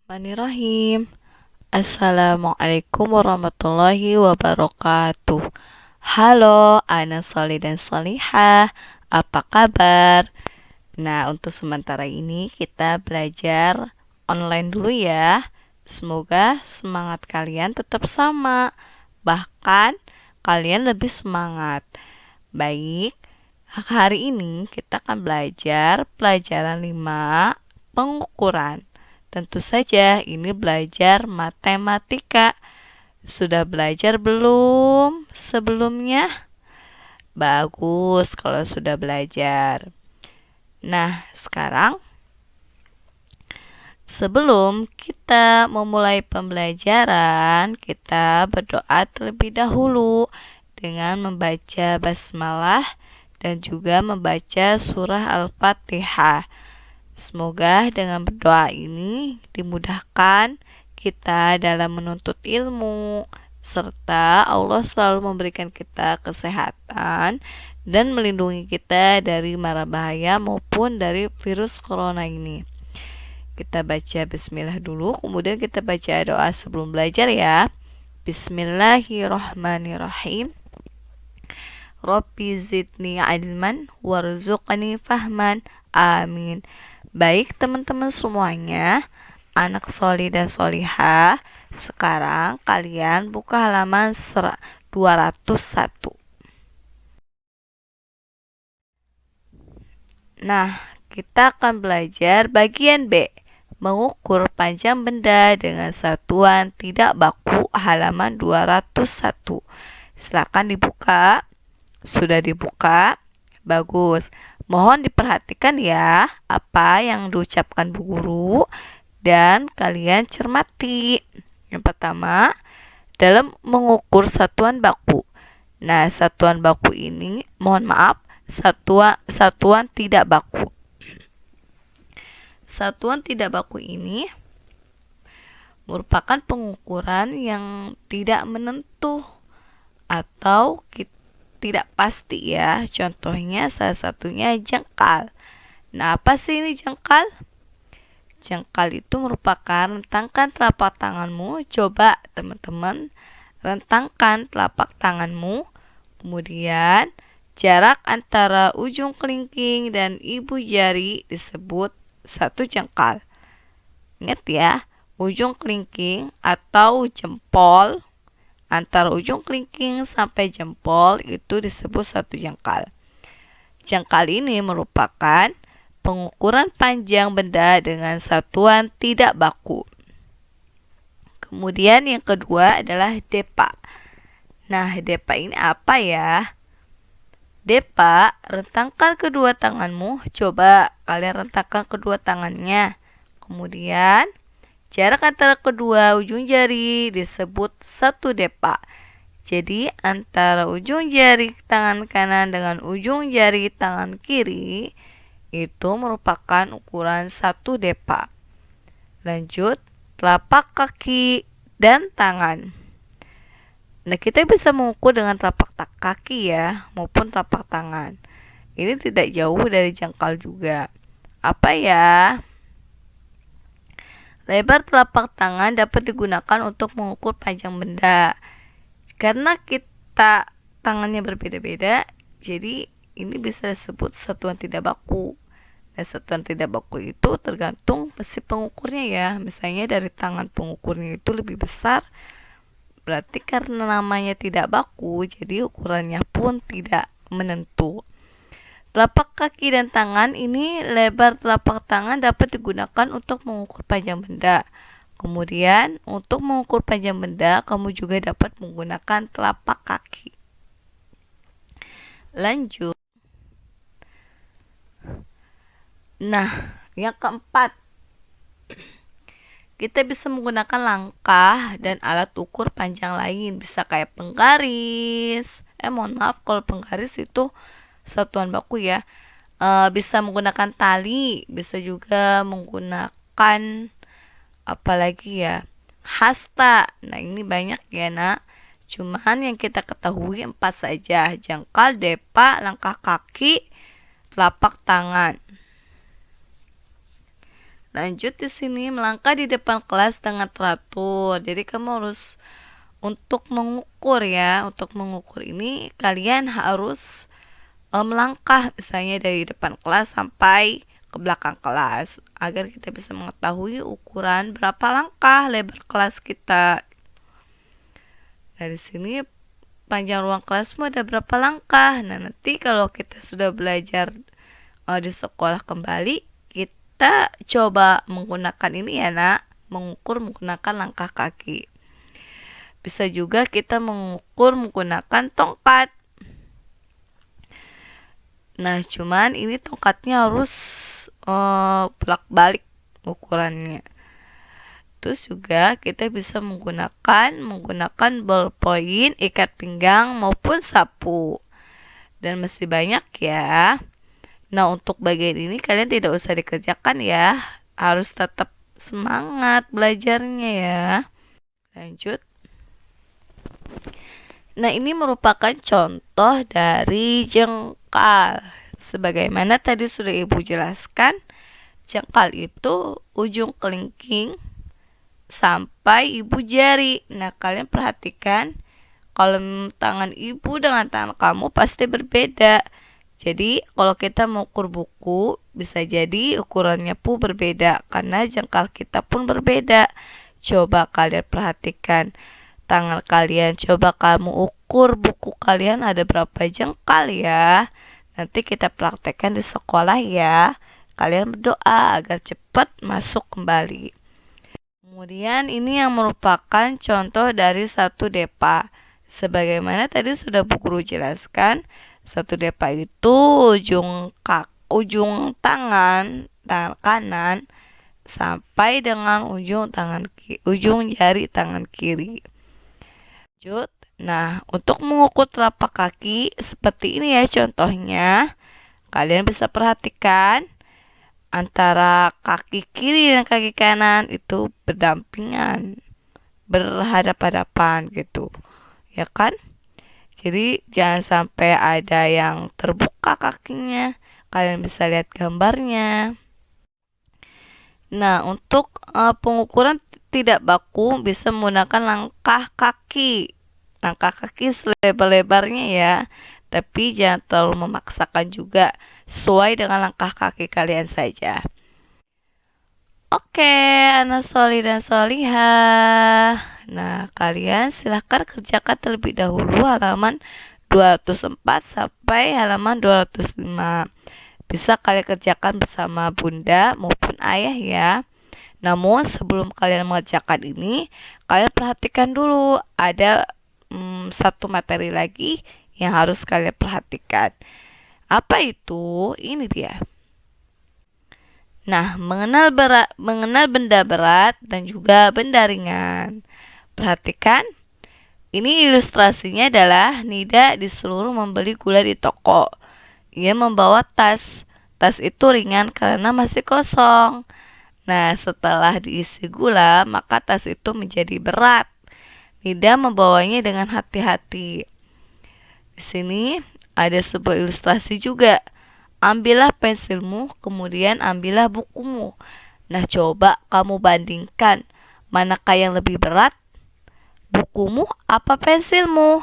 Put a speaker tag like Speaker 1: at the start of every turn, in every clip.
Speaker 1: Bismillahirrahmanirrahim. Assalamualaikum warahmatullahi wabarakatuh. Halo anak solih dan solihah, apa kabar? Nah, untuk sementara ini kita belajar online dulu ya. Semoga semangat kalian tetap sama, bahkan kalian lebih semangat. Baik, hari ini kita akan belajar pelajaran 5 pengukuran. Tentu saja ini belajar matematika. Sudah belajar belum sebelumnya? Bagus kalau sudah belajar. Nah, sekarang sebelum kita memulai pembelajaran, kita berdoa terlebih dahulu dengan membaca basmalah dan juga membaca surah Al-Fatihah. Semoga dengan berdoa ini dimudahkan kita dalam menuntut ilmu, serta Allah selalu memberikan kita kesehatan dan melindungi kita dari mara bahaya maupun dari virus corona ini. Kita baca bismillah dulu, kemudian kita baca doa sebelum belajar ya. Bismillahirrahmanirrahim. Rabbi zidni ilman warzuqni fahman. Amin. Baik teman-teman semuanya, anak solih dan solihah, sekarang kalian buka halaman 201. Nah, kita akan belajar bagian B, mengukur panjang benda dengan satuan tidak baku, halaman 201. Silakan dibuka. Sudah dibuka? Bagus. Mohon diperhatikan ya apa yang diucapkan Bu Guru dan kalian cermati. Yang pertama, dalam mengukur satuan baku. Nah, satuan baku ini, mohon maaf, satuan tidak baku. Satuan tidak baku ini merupakan pengukuran yang tidak menentu atau tidak pasti ya. Contohnya salah satunya jengkal. Nah, apa sih ini jengkal? Jengkal itu merupakan rentangkan telapak tanganmu. Coba teman-teman rentangkan telapak tanganmu. Kemudian jarak antara ujung kelingking dan ibu jari disebut satu jengkal. Ingat ya, ujung kelingking atau jempol, antara ujung kelingking sampai jempol itu disebut satu jengkal. Jengkal ini merupakan pengukuran panjang benda dengan satuan tidak baku. Kemudian yang kedua adalah depa. Nah, depa ini apa ya? Depa, rentangkan kedua tanganmu. Coba kalian rentangkan kedua tangannya. Kemudian jarak antara kedua ujung jari disebut satu depa. Jadi antara ujung jari tangan kanan dengan ujung jari tangan kiri itu merupakan ukuran satu depa. Lanjut, telapak kaki dan tangan. Nah, kita bisa mengukur dengan telapak kaki ya maupun telapak tangan. Ini tidak jauh dari jengkal juga. Apa ya? Lebar telapak tangan dapat digunakan untuk mengukur panjang benda. Karena kita tangannya berbeda-beda, jadi ini bisa disebut satuan tidak baku. Nah, satuan tidak baku itu tergantung si pengukurnya ya. Misalnya dari tangan pengukurnya itu lebih besar, berarti karena namanya tidak baku, jadi ukurannya pun tidak menentu. Telapak kaki dan tangan ini, lebar telapak tangan dapat digunakan untuk mengukur panjang benda. Kemudian, untuk mengukur panjang benda, kamu juga dapat menggunakan telapak kaki. Lanjut. Nah, yang keempat, kita bisa menggunakan langkah dan alat ukur panjang lain. Bisa kayak penggaris. Mohon maaf kalau penggaris itu satuan baku ya. Bisa menggunakan tali, bisa juga menggunakan apalagi ya, hasta. Nah, ini banyak ya nak. Cuman yang kita ketahui 4 saja: jengkal, depa, langkah kaki, telapak tangan. Lanjut di sini melangkah di depan kelas dengan teratur. Jadi kamu harus untuk mengukur ya. Untuk mengukur ini kalian harus melangkah misalnya dari depan kelas sampai ke belakang kelas agar kita bisa mengetahui ukuran berapa langkah lebar kelas kita. Dari sini panjang ruang kelasmu ada berapa langkah. Nah, nanti kalau kita sudah belajar di sekolah kembali, kita coba menggunakan ini ya nak, mengukur menggunakan langkah kaki. Bisa juga kita mengukur menggunakan tongkat. Nah, cuman ini tongkatnya harus bolak-balik ukurannya. Terus juga kita bisa menggunakan ballpoint, ikat pinggang maupun sapu. Dan masih banyak ya. Nah, untuk bagian ini kalian tidak usah dikerjakan ya. Harus tetap semangat belajarnya ya. Lanjut. Nah, ini merupakan contoh dari jengkal. Sebagaimana tadi sudah Ibu jelaskan, jengkal itu ujung kelingking sampai ibu jari. Nah, kalian perhatikan kalau tangan ibu dengan tangan kamu pasti berbeda. Jadi, kalau kita mengukur buku, bisa jadi ukurannya pun berbeda karena jengkal kita pun berbeda. Coba kalian perhatikan tangan kalian, coba kamu ukur buku kalian ada berapa jengkal ya. Nanti kita praktekkan di sekolah ya. Kalian berdoa agar cepat masuk kembali. Kemudian ini yang merupakan contoh dari satu depa. Sebagaimana tadi sudah Bu Guru jelaskan, satu depa itu ujung tangan kanan sampai dengan ujung jari tangan kiri. Lanjut. Nah, untuk mengukur telapak kaki seperti ini ya contohnya. Kalian bisa perhatikan antara kaki kiri dan kaki kanan itu berdampingan, berhadapan-hadapan gitu, ya kan? Jadi jangan sampai ada yang terbuka kakinya. Kalian bisa lihat gambarnya. Nah, untuk pengukuran tidak baku bisa menggunakan langkah kaki. Langkah kaki selebar-lebarnya ya. Tapi jangan terlalu memaksakan juga, sesuai dengan langkah kaki kalian saja. Oke, anak soli dan solihah. Nah, kalian silahkan kerjakan terlebih dahulu halaman 204 sampai halaman 205. Bisa kalian kerjakan bersama bunda maupun ayah ya. Namun sebelum kalian mengerjakan ini, kalian perhatikan dulu ada satu materi lagi yang harus kalian perhatikan. Apa itu? Ini dia. Nah, mengenal benda berat dan juga benda ringan. Perhatikan, ini ilustrasinya adalah Nida disuruh membeli gula di toko. Ia membawa tas. Tas itu ringan karena masih kosong. Nah, setelah diisi gula, maka tas itu menjadi berat. Nida membawanya dengan hati-hati. Di sini ada sebuah ilustrasi juga. Ambillah pensilmu, kemudian ambillah bukumu. Nah, coba kamu bandingkan manakah yang lebih berat? Bukumu apa pensilmu?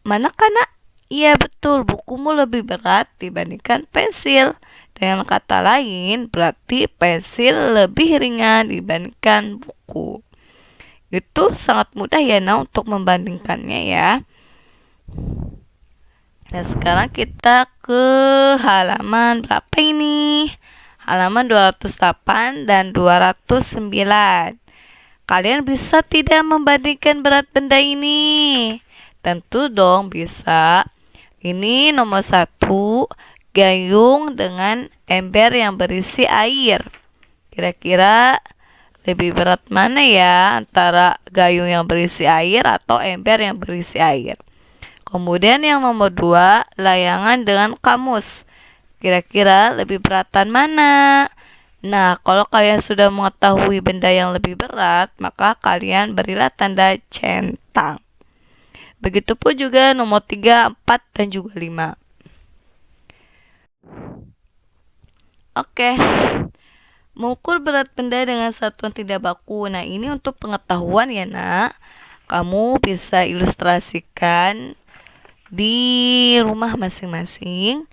Speaker 1: Manakah nak? Iya betul, bukumu lebih berat dibandingkan pensil. Dengan kata lain, berarti pensil lebih ringan dibandingkan buku. Itu sangat mudah ya nak untuk membandingkannya ya. Nah, sekarang kita ke halaman berapa ini? Halaman 208 dan 209. Kalian bisa tidak membandingkan berat benda ini? Tentu dong bisa. Ini nomor 1, gayung dengan ember yang berisi air. Kira-kira lebih berat mana ya antara gayung yang berisi air atau ember yang berisi air? Kemudian yang nomor 2, layangan dengan kamus. Kira-kira lebih beratan mana? Nah, kalau kalian sudah mengetahui benda yang lebih berat, maka kalian berilah tanda centang. Begitupun juga nomor 3, 4, dan juga 5. Oke. Mengukur berat benda dengan satuan tidak baku. Nah, ini untuk pengetahuan ya, Nak. Kamu bisa ilustrasikan di rumah masing-masing.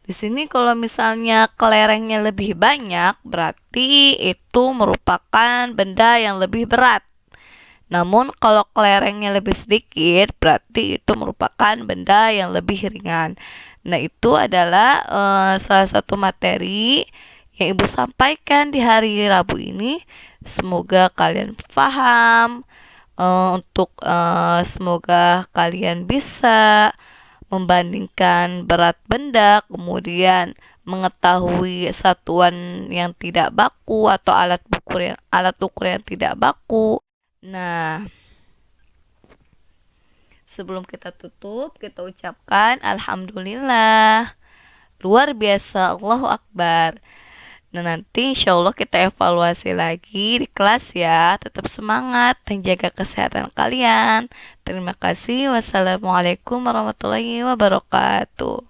Speaker 1: Di sini kalau misalnya kelerengnya lebih banyak, berarti itu merupakan benda yang lebih berat. Namun kalau kelerengnya lebih sedikit, berarti itu merupakan benda yang lebih ringan. Nah, itu adalah salah satu materi yang Ibu sampaikan di hari Rabu ini. Semoga kalian paham. Semoga kalian bisa membandingkan berat benda, kemudian mengetahui satuan yang tidak baku atau alat ukur yang tidak baku. Nah, sebelum kita tutup, kita ucapkan alhamdulillah. Luar biasa, Allahu Akbar. Nah, nanti insya Allah kita evaluasi lagi di kelas ya. Tetap semangat dan jaga kesehatan kalian. Terima kasih. Wassalamualaikum warahmatullahi wabarakatuh.